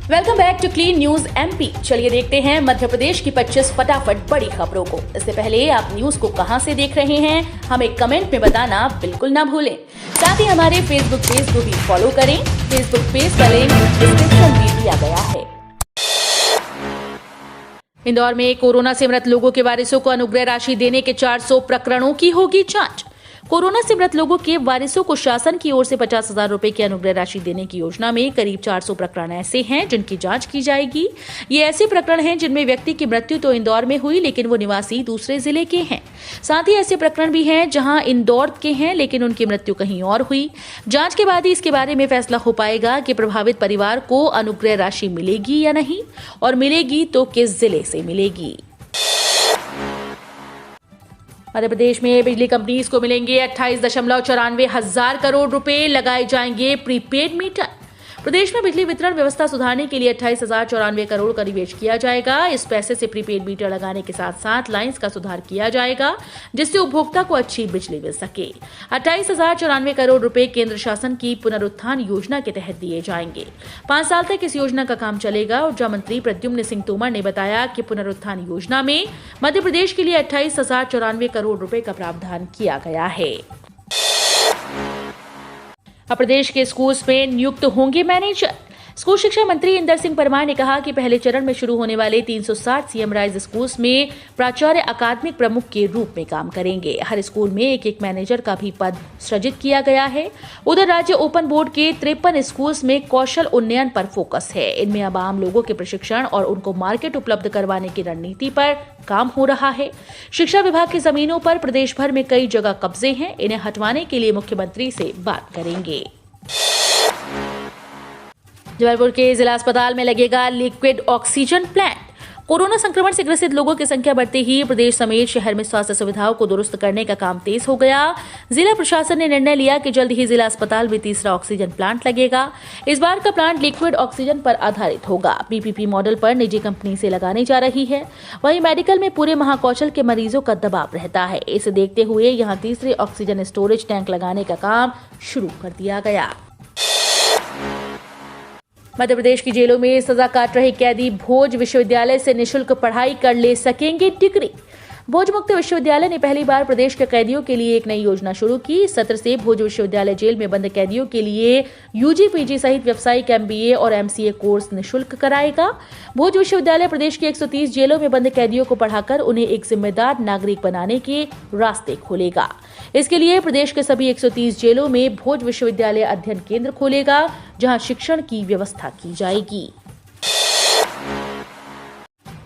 Welcome back to clean news MP. चलिए देखते हैं मध्य प्रदेश की 25 फटाफट बड़ी खबरों को। इससे पहले आप न्यूज को कहां से देख रहे हैं, हमें कमेंट में बताना बिल्कुल ना भूलें। साथ ही हमारे फेसबुक पेज को भी फॉलो करें। फेसबुक पेज का लिंक डिस्क्रिप्शन में दिया गया है। इंदौर में कोरोना से मृत लोगों के वारिसों को अनुग्रह राशि देने के 400 प्रकरणों की होगी जांच। कोरोना से मृत लोगों के वारिसों को शासन की ओर से 50,000 रुपए की अनुग्रह राशि देने की योजना में करीब 400 प्रकरण ऐसे हैं जिनकी जांच की जाएगी। ये ऐसे प्रकरण हैं जिनमें व्यक्ति की मृत्यु तो इंदौर में हुई लेकिन वो निवासी दूसरे जिले के हैं। साथ ही ऐसे प्रकरण भी हैं जहां इंदौर के हैं लेकिन उनकी मृत्यु कहीं और हुई। जांच के बाद ही इसके बारे में फैसला हो पाएगा कि प्रभावित परिवार को अनुग्रह राशि मिलेगी या नहीं, और मिलेगी तो किस जिले से मिलेगी। मध्य प्रदेश में बिजली कंपनीज को मिलेंगे 28.94 हजार करोड़ रुपए, लगाए जाएंगे प्रीपेड मीटर। प्रदेश में बिजली वितरण व्यवस्था सुधारने के लिए 28,094 करोड़ का निवेश किया जाएगा। इस पैसे से प्रीपेड मीटर लगाने के साथ साथ लाइंस का सुधार किया जाएगा जिससे उपभोक्ता को अच्छी बिजली मिल सके। 28,094 करोड़ रुपए केंद्र शासन की पुनरुत्थान योजना के तहत दिए जाएंगे। 5 साल तक इस योजना का काम चलेगा। ऊर्जा मंत्री प्रद्युम्न सिंह तोमर ने बताया कि पुनरुत्थान योजना में मध्य प्रदेश के लिए 28,094 करोड़ रुपए का प्रावधान किया गया है। अब प्रदेश के स्कूल्स में नियुक्त होंगे मैनेजर। स्कूल शिक्षा मंत्री इंदर सिंह परमार ने कहा कि पहले चरण में शुरू होने वाले 360 सीएम राइज स्कूल्स में प्राचार्य अकादमिक प्रमुख के रूप में काम करेंगे। हर स्कूल में एक मैनेजर का भी पद सृजित किया गया है। उधर राज्य ओपन बोर्ड के 53 स्कूल्स में कौशल उन्नयन पर फोकस है। इनमें अब आम लोगों के प्रशिक्षण और उनको मार्केट उपलब्ध करवाने की रणनीति पर काम हो रहा है। शिक्षा विभाग की जमीनों पर प्रदेश भर में कई जगह कब्जे हैं। इन्हें हटवाने के लिए मुख्यमंत्री से बात करेंगे। जबलपुर के जिला अस्पताल में लगेगा लिक्विड ऑक्सीजन प्लांट। कोरोना संक्रमण से ग्रसित लोगों की संख्या बढ़ते ही प्रदेश समेत शहर में स्वास्थ्य सुविधाओं को दुरुस्त करने का काम तेज हो गया। जिला प्रशासन ने निर्णय लिया कि जल्द ही जिला अस्पताल में तीसरा ऑक्सीजन प्लांट लगेगा। इस बार का प्लांट लिक्विड ऑक्सीजन पर आधारित होगा। पीपीपी मॉडल पर निजी कंपनी से लगाने जा रही है। वहीं मेडिकल में पूरे महाकौशल के मरीजों का दबाव रहता है। इसे देखते हुए यहां तीसरे ऑक्सीजन स्टोरेज टैंक लगाने का काम शुरू कर दिया गया। मध्य प्रदेश की जेलों में सजा काट रहे कैदी भोज विश्वविद्यालय से निःशुल्क पढ़ाई कर ले सकेंगे डिग्री। भोज मुक्त विश्वविद्यालय ने पहली बार प्रदेश के कैदियों के लिए एक नई योजना शुरू की। इस सत्र से भोज विश्वविद्यालय जेल में बंद कैदियों के लिए यूजी पीजी सहित व्यावसायिक एमबीए और एमसीए कोर्स निःशुल्क कराएगा। भोज विश्वविद्यालय प्रदेश की 130 जेलों में बंद कैदियों को पढ़ाकर उन्हें एक जिम्मेदार नागरिक बनाने के रास्ते खोलेगा। इसके लिए प्रदेश के सभी 130 जेलों में भोज विश्वविद्यालय अध्ययन केंद्र खोलेगा जहां शिक्षण की व्यवस्था की जाएगी।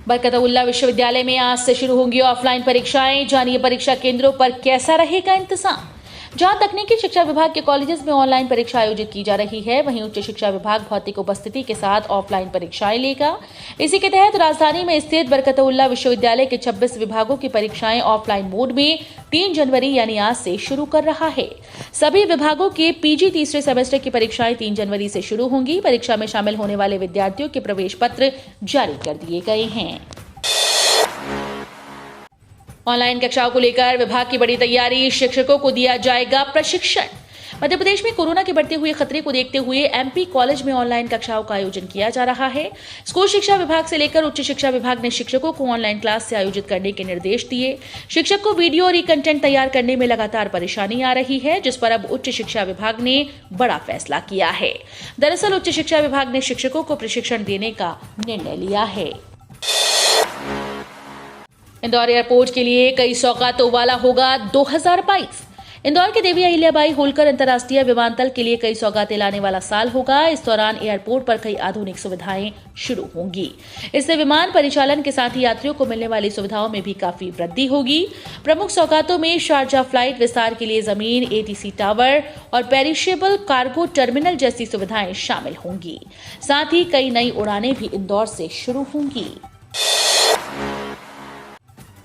बरकतउल्लाह विश्वविद्यालय में आज से शुरू होंगी ऑफलाइन परीक्षाएं। जानिए परीक्षा केंद्रों पर कैसा रहेगा इंतजाम। जहां तकनीकी शिक्षा विभाग के कॉलेजेस में ऑनलाइन परीक्षा आयोजित की जा रही है, वहीं उच्च शिक्षा विभाग भौतिक उपस्थिति के साथ ऑफलाइन परीक्षाएं लेगा। इसी के तहत राजधानी में स्थित बरकतउल्लाह विश्वविद्यालय के 26 विभागों की परीक्षाएं ऑफलाइन मोड में 3 जनवरी यानी आज से शुरू कर रहा है। सभी विभागों के पीजी तीसरे सेमेस्टर की परीक्षाएं 3 जनवरी से शुरू होंगी। परीक्षा में शामिल होने वाले विद्यार्थियों के प्रवेश पत्र जारी कर दिए गए हैं। ऑनलाइन कक्षाओं को लेकर विभाग की बड़ी तैयारी, शिक्षकों को दिया जाएगा प्रशिक्षण। मध्य प्रदेश में कोरोना के बढ़ते हुए खतरे को देखते हुए एमपी कॉलेज में ऑनलाइन कक्षाओं का आयोजन किया जा रहा है। स्कूल शिक्षा विभाग से लेकर उच्च शिक्षा विभाग ने शिक्षकों को ऑनलाइन क्लास से आयोजित करने के निर्देश दिए। शिक्षक को वीडियो और ई कंटेंट तैयार करने में लगातार परेशानी आ रही है, जिस पर अब उच्च शिक्षा विभाग ने बड़ा फैसला किया है। दरअसल उच्च शिक्षा विभाग ने शिक्षकों को प्रशिक्षण देने का निर्णय लिया है। इंदौर एयरपोर्ट के लिए कई सौगातों वाला होगा 2022। इंदौर के देवी अहिल्याबाई होलकर अंतर्राष्ट्रीय विमानतल के लिए कई सौगातें लाने वाला साल होगा। इस दौरान एयरपोर्ट पर कई आधुनिक सुविधाएं शुरू होंगी। इससे विमान परिचालन के साथ ही यात्रियों को मिलने वाली सुविधाओं में भी काफी वृद्धि होगी। प्रमुख सौगातों में शारजाह फ्लाइट विस्तार के लिए जमीन, एटीसी टावर और पेरिशेबल कार्गो टर्मिनल जैसी सुविधाएं शामिल होंगी। साथ ही कई नई उड़ानें भी इंदौर से शुरू होंगी।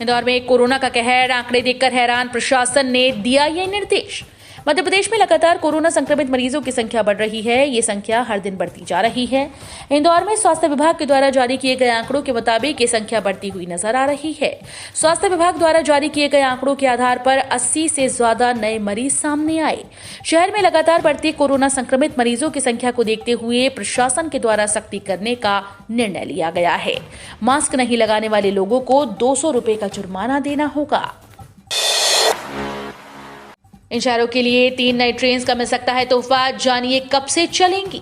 इंदौर में कोरोना का कहर, आंकड़े देखकर हैरान प्रशासन ने दिया ये निर्देश। मध्य प्रदेश में लगातार कोरोना संक्रमित मरीजों की संख्या बढ़ रही है। ये संख्या हर दिन बढ़ती जा रही है। इंदौर में स्वास्थ्य विभाग के द्वारा जारी किए गए आंकड़ों के मुताबिक ये संख्या बढ़ती हुई नजर आ रही है। स्वास्थ्य विभाग द्वारा जारी किए गए आंकड़ों के आधार पर 80 से ज्यादा नए मरीज सामने आए। शहर में लगातार बढ़ती कोरोना संक्रमित मरीजों की संख्या को देखते हुए प्रशासन के द्वारा सख्ती करने का निर्णय लिया गया है। मास्क नहीं लगाने वाले लोगों को 200 रुपए का जुर्माना देना होगा। इन शहरों के लिए 3 नई ट्रेन का मिल सकता है तोहफा, जानिए कब से चलेंगी।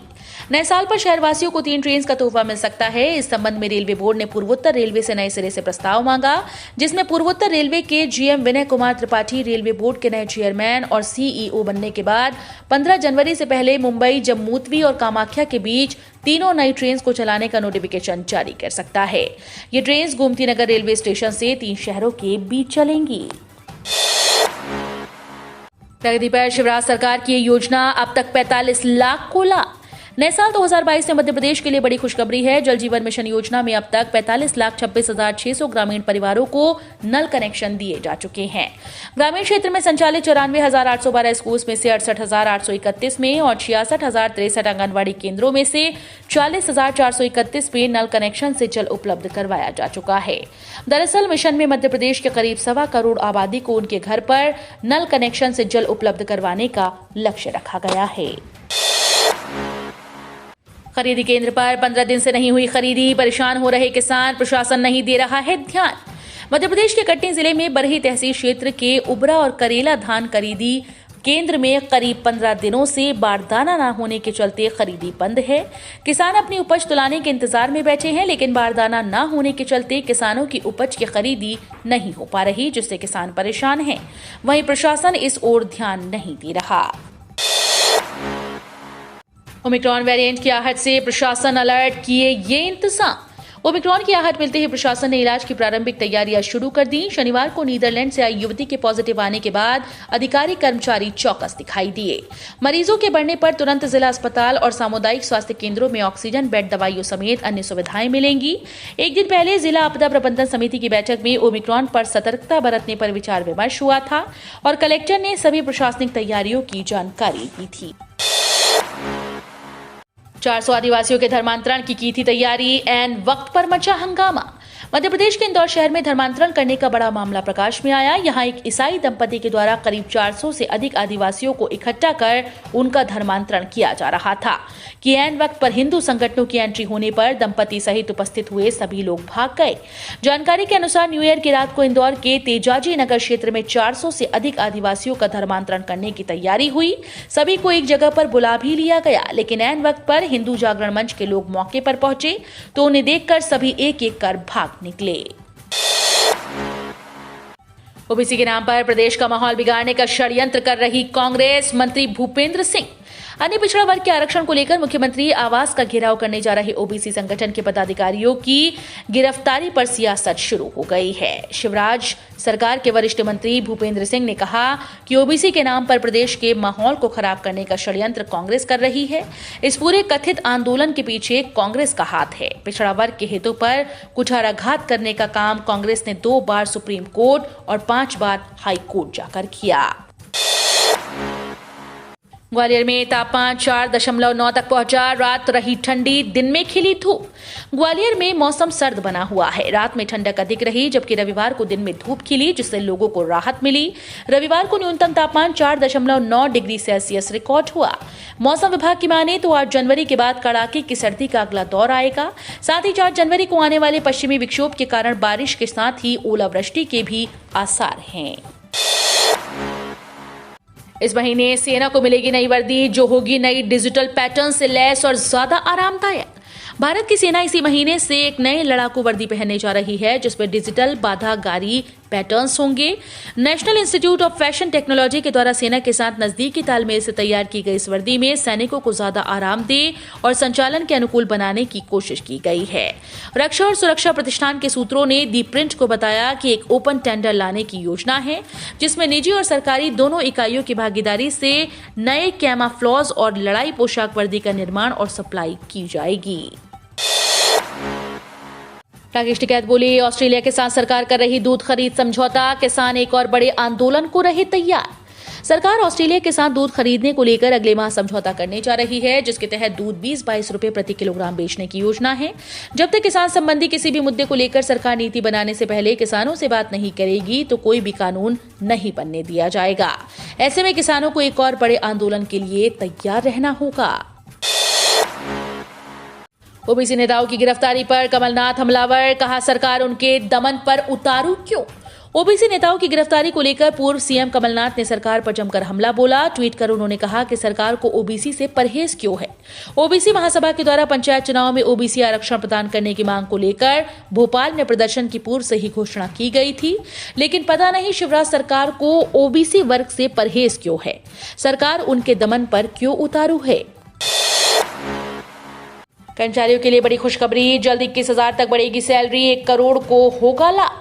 नए साल पर शहरवासियों को 3 ट्रेन का तोहफा मिल सकता है। इस संबंध में रेलवे बोर्ड ने पूर्वोत्तर रेलवे से नए सिरे से प्रस्ताव मांगा, जिसमें पूर्वोत्तर रेलवे के GM Vinay Kumar Tripathi railway board के नए चेयरमैन और सीईओ बनने के बाद 15 जनवरी से पहले मुंबई, जम्मूतवी और कामाख्या के बीच तीनों नई ट्रेन को चलाने का नोटिफिकेशन जारी कर सकता है। ये train Gomti Nagar railway station से 3 शहरों के बीच चलेंगी। प्रगति पर शिवराज सरकार की योजना, अब तक 45 लाख को लाभ। नए साल 2022 में मध्य प्रदेश के लिए बड़ी खुशखबरी है। जल जीवन मिशन योजना में अब तक 45,26,600 ग्रामीण परिवारों को नल कनेक्शन दिए जा चुके हैं। ग्रामीण क्षेत्र में संचालित 94,812 स्कूल में से 68,831 में और 66,063 आंगनबाड़ी केंद्रों में से 40,431 में नल कनेक्शन से जल उपलब्ध करवाया जा चुका है। दरअसल मिशन में मध्य प्रदेश के करीब 1.25 करोड़ आबादी को उनके घर पर नल कनेक्शन से जल उपलब्ध करवाने का लक्ष्य रखा गया है। खरीदी केंद्र पर 15 दिन से नहीं हुई खरीदी, परेशान हो रहे किसान, प्रशासन नहीं दे रहा है ध्यान। मध्य प्रदेश के कटनी जिले में बरही तहसील क्षेत्र के उबरा और करेला धान खरीदी केंद्र में करीब 15 दिनों से बारदाना न होने के चलते खरीदी बंद है। किसान अपनी उपज तुलाने के इंतजार में बैठे हैं, लेकिन बारदाना न होने के चलते किसानों की उपज की खरीदी नहीं हो पा रही, जिससे किसान परेशान हैं। वहीं प्रशासन इस ओर ध्यान नहीं दे रहा। ओमिक्रॉन वेरिएंट की आहट से प्रशासन अलर्ट, किए ये इंतजाम। ओमिक्रॉन की आहट मिलते ही प्रशासन ने इलाज की प्रारंभिक तैयारियां शुरू कर दी। शनिवार को नीदरलैंड से आई युवती के पॉजिटिव आने के बाद अधिकारी कर्मचारी चौकस दिखाई दिए। मरीजों के बढ़ने पर तुरंत जिला अस्पताल और सामुदायिक स्वास्थ्य केंद्रों में ऑक्सीजन बेड, दवाइयों समेत अन्य सुविधाएं मिलेंगी। एक दिन पहले जिला आपदा प्रबंधन समिति की बैठक में ओमिक्रॉन पर सतर्कता बरतने पर विचार विमर्श हुआ था और कलेक्टर ने सभी प्रशासनिक तैयारियों की जानकारी दी थी। 400 आदिवासियों के धर्मांतरण की थी तैयारी, ऐन वक्त पर मचा हंगामा। मध्य प्रदेश के इंदौर शहर में धर्मांतरण करने का बड़ा मामला प्रकाश में आया। यहां एक ईसाई दंपति के द्वारा करीब 400 से अधिक आदिवासियों को इकट्ठा कर उनका धर्मांतरण किया जा रहा था कि ऐन वक्त पर हिंदू संगठनों की एंट्री होने पर दंपति सहित उपस्थित हुए सभी लोग भाग गए। जानकारी के अनुसार न्यू ईयर की रात को इंदौर के तेजाजी नगर क्षेत्र में 400 से अधिक आदिवासियों का धर्मांतरण करने की तैयारी हुई। सभी को एक जगह पर बुला भी लिया गया, लेकिन ऐन वक्त पर हिंदू जागरण मंच के लोग मौके पर पहुंचे तो उन्हें देखकर सभी एक एक कर भाग निकले। ओबीसी के नाम पर प्रदेश का माहौल बिगाड़ने का षड्यंत्र कर रही कांग्रेस, मंत्री भूपेंद्र सिंह। अन्य पिछड़ा वर्ग के आरक्षण को लेकर मुख्यमंत्री आवास का घेराव करने जा रहे ओबीसी संगठन के पदाधिकारियों की गिरफ्तारी पर सियासत शुरू हो गई है। शिवराज सरकार के वरिष्ठ मंत्री भूपेंद्र सिंह ने कहा कि ओबीसी के नाम पर प्रदेश के माहौल को खराब करने का षड्यंत्र कांग्रेस कर रही है। इस पूरे कथित आंदोलन के पीछे कांग्रेस का हाथ है। पिछड़ा वर्ग के हितों पर कुठाराघात करने का काम कांग्रेस ने 2 बार सुप्रीम कोर्ट और 5 बार हाई कोर्ट जाकर किया। ग्वालियर में तापमान 4.9 तक पहुंचा, रात रही ठंडी, दिन में खिली धूप। ग्वालियर में मौसम सर्द बना हुआ है। रात में ठंडक अधिक रही, जबकि रविवार को दिन में धूप खिली, जिससे लोगों को राहत मिली। रविवार को न्यूनतम तापमान 4.9 डिग्री सेल्सियस रिकॉर्ड हुआ। मौसम विभाग की माने तो 8 जनवरी के बाद कड़ाके की सर्दी का अगला दौर आएगा। साथ ही 4 जनवरी को आने वाले पश्चिमी विक्षोभ के कारण बारिश के साथ ही ओलावृष्टि के भी आसार हैं। इस महीने सेना को मिलेगी नई वर्दी, जो होगी नई डिजिटल पैटर्न से लैस और ज्यादा आरामदायक। भारत की सेना इसी महीने से एक नए लड़ाकू वर्दी पहनने जा रही है, जिसमें डिजिटल बाधागारी पैटर्न्स होंगे। National institute of fashion technology के द्वारा सेना के साथ नजदीकी तालमेल से तैयार की गई इस वर्दी में सैनिकों को ज्यादा आरामदेह और संचालन के अनुकूल बनाने की कोशिश की गई है। रक्षा और सुरक्षा प्रतिष्ठान के सूत्रों ने दी प्रिंट को बताया कि एक ओपन टेंडर लाने की योजना है, जिसमें निजी और सरकारी दोनों इकाइयों की भागीदारी से नए कैमाफ्लॉज और लड़ाई पोशाक वर्दी का निर्माण और सप्लाई की जाएगी। राकेश टिकैत बोले, ऑस्ट्रेलिया के साथ सरकार कर रही दूध खरीद समझौता, किसान एक और बड़े आंदोलन को रहे तैयार। सरकार ऑस्ट्रेलिया के साथ दूध खरीदने को लेकर अगले माह समझौता करने जा रही है, जिसके तहत दूध 20-22 रुपए प्रति किलोग्राम बेचने की योजना है। जब तक किसान संबंधी किसी भी मुद्दे को लेकर सरकार नीति बनाने से पहले किसानों से बात नहीं करेगी तो कोई भी कानून नहीं बनने दिया जाएगा। ऐसे में किसानों को एक और बड़े आंदोलन के लिए तैयार रहना होगा। ओबीसी नेताओं की गिरफ्तारी पर कमलनाथ हमलावर, कहा सरकार उनके दमन पर उतारू क्यों। ओबीसी नेताओं की गिरफ्तारी को लेकर पूर्व सीएम कमलनाथ ने सरकार पर जमकर हमला बोला। ट्वीट कर उन्होंने कहा कि सरकार को ओबीसी से परहेज क्यों है। ओबीसी महासभा के द्वारा पंचायत चुनाव में ओबीसी आरक्षण प्रदान करने की मांग को लेकर भोपाल में प्रदर्शन की पूर्व से ही घोषणा की गई थी, लेकिन पता नहीं शिवराज सरकार को ओबीसी वर्ग से परहेज क्यों है। सरकार उनके दमन पर क्यों उतारू है। कर्मचारियों के लिए बड़ी खुशखबरी, जल्द 21,000 तक बढ़ेगी सैलरी, 1 करोड़ को होगा लाभ।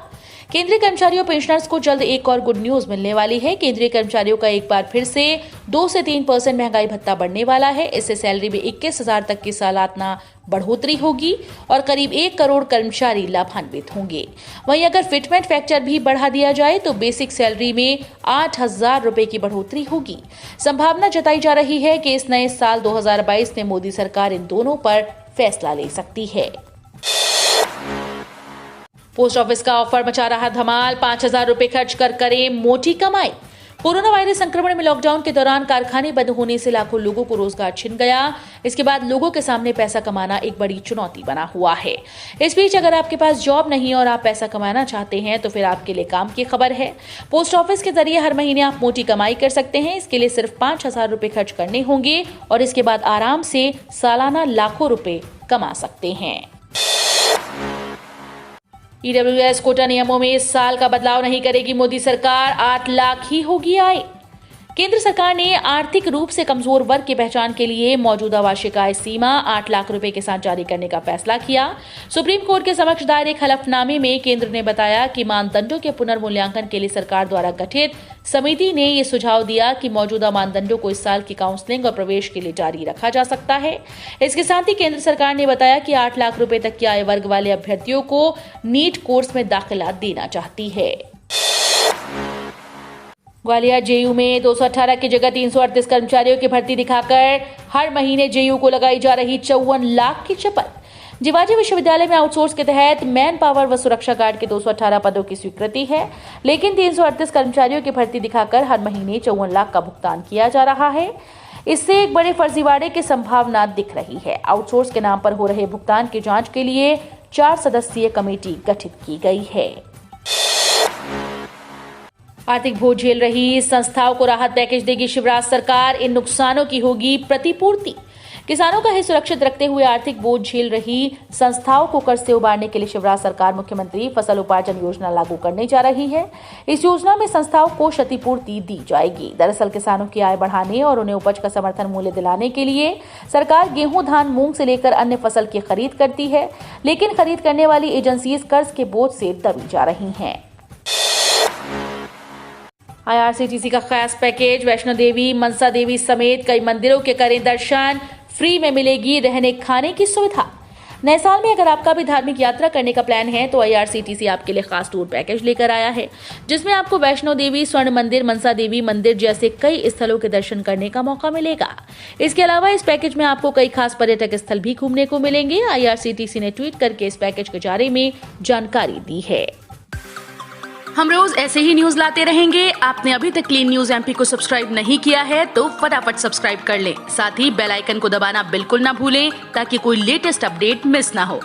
केंद्रीय कर्मचारियों पेंशनर्स को जल्द एक और गुड न्यूज मिलने वाली है। केंद्रीय कर्मचारियों का एक बार फिर से 2 से 3% महंगाई भत्ता बढ़ने वाला है। इससे सैलरी में 21,000 तक की सालाना बढ़ोतरी होगी और करीब 1 करोड़ कर्मचारी लाभान्वित होंगे। वहीं अगर फिटमेंट फैक्टर भी बढ़ा दिया जाए तो बेसिक सैलरी में 8,000 रुपए की बढ़ोतरी होगी। संभावना जताई जा रही है कि इस नए साल 2022 में मोदी सरकार इन दोनों पर फैसला ले सकती है। पोस्ट ऑफिस का ऑफर मचा रहा धमाल, 5,000 रुपए खर्च कर करें मोटी कमाई। कोरोना वायरस संक्रमण में लॉकडाउन के दौरान कारखाने बंद होने से लाखों लोगों को रोजगार छिन गया। इसके बाद लोगों के सामने पैसा कमाना एक बड़ी चुनौती बना हुआ है। इस बीच अगर आपके पास जॉब नहीं और आप पैसा कमाना चाहते हैं तो फिर आपके लिए काम की खबर है। पोस्ट ऑफिस के जरिए हर महीने आप मोटी कमाई कर सकते हैं। इसके लिए सिर्फ 5,000 रुपए खर्च करने होंगे और इसके बाद आराम से सालाना लाखों रुपए कमा सकते हैं। ईडब्ल्यूएस कोटा नियमों में इस साल का बदलाव नहीं करेगी मोदी सरकार, 8 लाख ही होगी आय। केंद्र सरकार ने आर्थिक रूप से कमजोर वर्ग की पहचान के लिए मौजूदा वार्षिक आय सीमा 8 लाख रुपए के साथ जारी करने का फैसला किया। सुप्रीम कोर्ट के समक्ष दायर एक हलफनामे में केंद्र ने बताया कि मानदंडों के पुनर्मूल्यांकन के लिए सरकार द्वारा गठित समिति ने ये सुझाव दिया कि मौजूदा मानदंडों को इस साल की काउंसलिंग और प्रवेश के लिए जारी रखा जा सकता है। इसके साथ ही केंद्र सरकार ने बताया कि 8 लाख रुपए तक की आय वर्ग वाले अभ्यर्थियों को नीट कोर्स में दाखिला देना चाहती है। ग्वालियर जेयू में 218 की जगह 338 कर्मचारियों की भर्ती दिखाकर हर महीने जेयू को लगाई जा रही 54 लाख की शपथ। जिवाजी विश्वविद्यालय में आउटसोर्स के तहत मैन पावर व सुरक्षा गार्ड के 218 पदों की स्वीकृति है, लेकिन 338 कर्मचारियों की भर्ती दिखाकर हर महीने 54 लाख का भुगतान किया जा रहा है। इससे एक बड़े फर्जीवाड़े की संभावना दिख रही है। आउटसोर्स के नाम पर हो रहे भुगतान की जांच के लिए 4 सदस्यीय कमेटी गठित की गई है। आर्थिक बोझ झेल रही संस्थाओं को राहत पैकेज देगी शिवराज सरकार, इन नुकसानों की होगी प्रतिपूर्ति। किसानों का हित सुरक्षित रखते हुए आर्थिक बोझ झेल रही संस्थाओं को कर्ज से उबारने के लिए शिवराज सरकार मुख्यमंत्री फसल उपार्जन योजना लागू करने जा रही है। इस योजना में संस्थाओं को क्षतिपूर्ति दी जाएगी। दरअसल किसानों की आय बढ़ाने और उन्हें उपज का समर्थन मूल्य दिलाने के लिए सरकार गेहूं, धान, मूंग से लेकर अन्य फसल की खरीद करती है, लेकिन खरीद करने वाली एजेंसी कर्ज के बोझ से दबी जा रही हैं। IRCTC का खास पैकेज, वैष्णो देवी, मनसा देवी समेत कई मंदिरों के करें दर्शन, फ्री में मिलेगी रहने खाने की सुविधा। नए साल में अगर आपका भी धार्मिक यात्रा करने का प्लान है तो IRCTC आपके लिए खास टूर पैकेज लेकर आया है, जिसमें आपको वैष्णो देवी, स्वर्ण मंदिर, मनसा देवी मंदिर जैसे कई स्थलों के दर्शन करने का मौका मिलेगा। इसके अलावा इस पैकेज में आपको कई खास पर्यटक स्थल भी घूमने को मिलेंगे। IRCTC ने ट्वीट करके इस पैकेज के बारे में जानकारी दी है। हम रोज ऐसे ही न्यूज लाते रहेंगे। आपने अभी तक क्लीन न्यूज MP को सब्सक्राइब नहीं किया है तो फटाफट सब्सक्राइब कर लें। साथ ही बेल आइकन को दबाना बिल्कुल ना भूलें ताकि कोई लेटेस्ट अपडेट मिस ना हो।